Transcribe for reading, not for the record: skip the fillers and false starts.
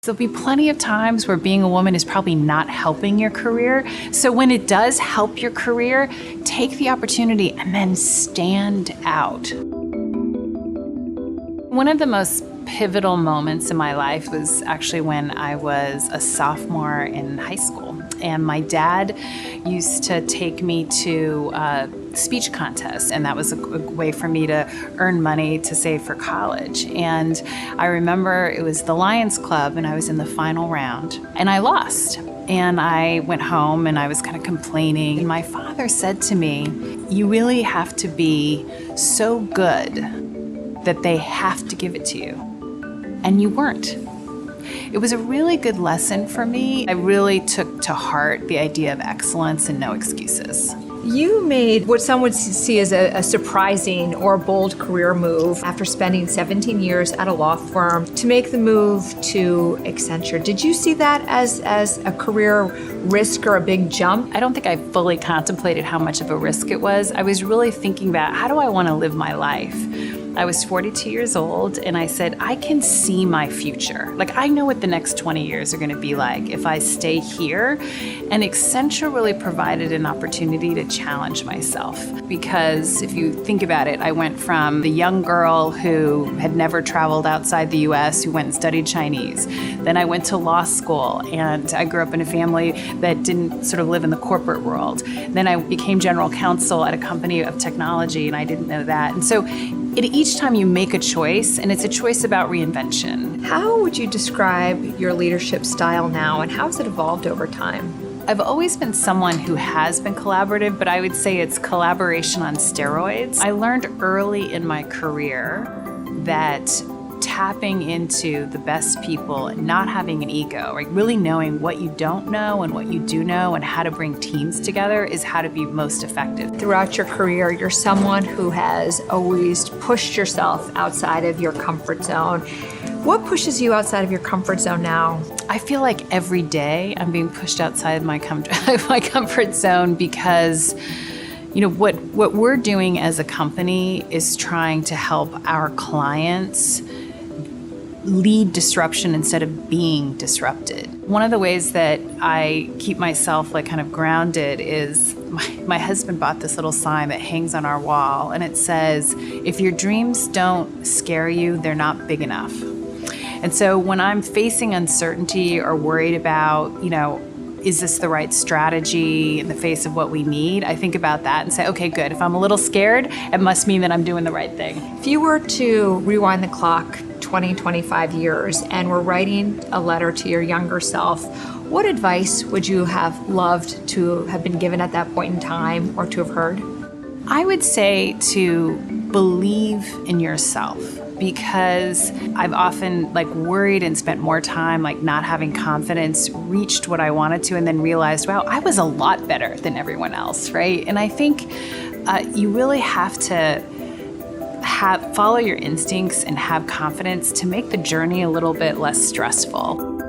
There'll be plenty of times where being a woman is probably not helping your career. So when it does help your career, take the opportunity and then stand out. One of the most pivotal moments in my life was actually when I was a sophomore in high school. And my dad used to take me to speech contests, and that was a way for me to earn money to save for college. And I remember it was the Lions Club, and I was in the final round, and I lost. And I went home, and I was kind of complaining. And my father said to me, "You really have to be so good that they have to give it to you." And you weren't. It was a really good lesson for me. I really took to heart the idea of excellence and no excuses. You made what some would see as a surprising or bold career move after spending 17 years at a law firm to make the move to Accenture. Did you see that as a career risk or a big jump? I don't think I fully contemplated how much of a risk it was. I was really thinking about, how do I want to live my life? I was 42 years old, and I said, I can see my future. Like, I know what the next 20 years are going to be like if I stay here. And Accenture really provided an opportunity to challenge myself. Because if you think about it, I went from the young girl who had never traveled outside the US, who went and studied Chinese. Then I went to law school, and I grew up in a family that didn't sort of live in the corporate world. Then I became general counsel at a company of technology, and I didn't know that. And so each time you make a choice, and it's a choice about reinvention. How would you describe your leadership style now, and how has it evolved over time? I've always been someone who has been collaborative, but I would say it's collaboration on steroids. I learned early in my career that tapping into the best people and not having an ego, like really knowing what you don't know and what you do know and how to bring teams together is how to be most effective. Throughout your career, you're someone who has always pushed yourself outside of your comfort zone. What pushes you outside of your comfort zone now? I feel like every day I'm being pushed outside my comfort zone because what we're doing as a company is trying to help our clients lead disruption instead of being disrupted. One of the ways that I keep myself kind of grounded is my husband bought this little sign that hangs on our wall, and it says, "If your dreams don't scare you, they're not big enough." And so when I'm facing uncertainty or worried about, is this the right strategy in the face of what we need? I think about that and say, okay, good. If I'm a little scared, it must mean that I'm doing the right thing. If you were to rewind the clock 20, 25 years and were writing a letter to your younger self, what advice would you have loved to have been given at that point in time or to have heard? I would say to believe in yourself, because I've often worried and spent more time not having confidence, reached what I wanted to, and then realized, wow, I was a lot better than everyone else, right? And I think you really have to follow your instincts and have confidence to make the journey a little bit less stressful.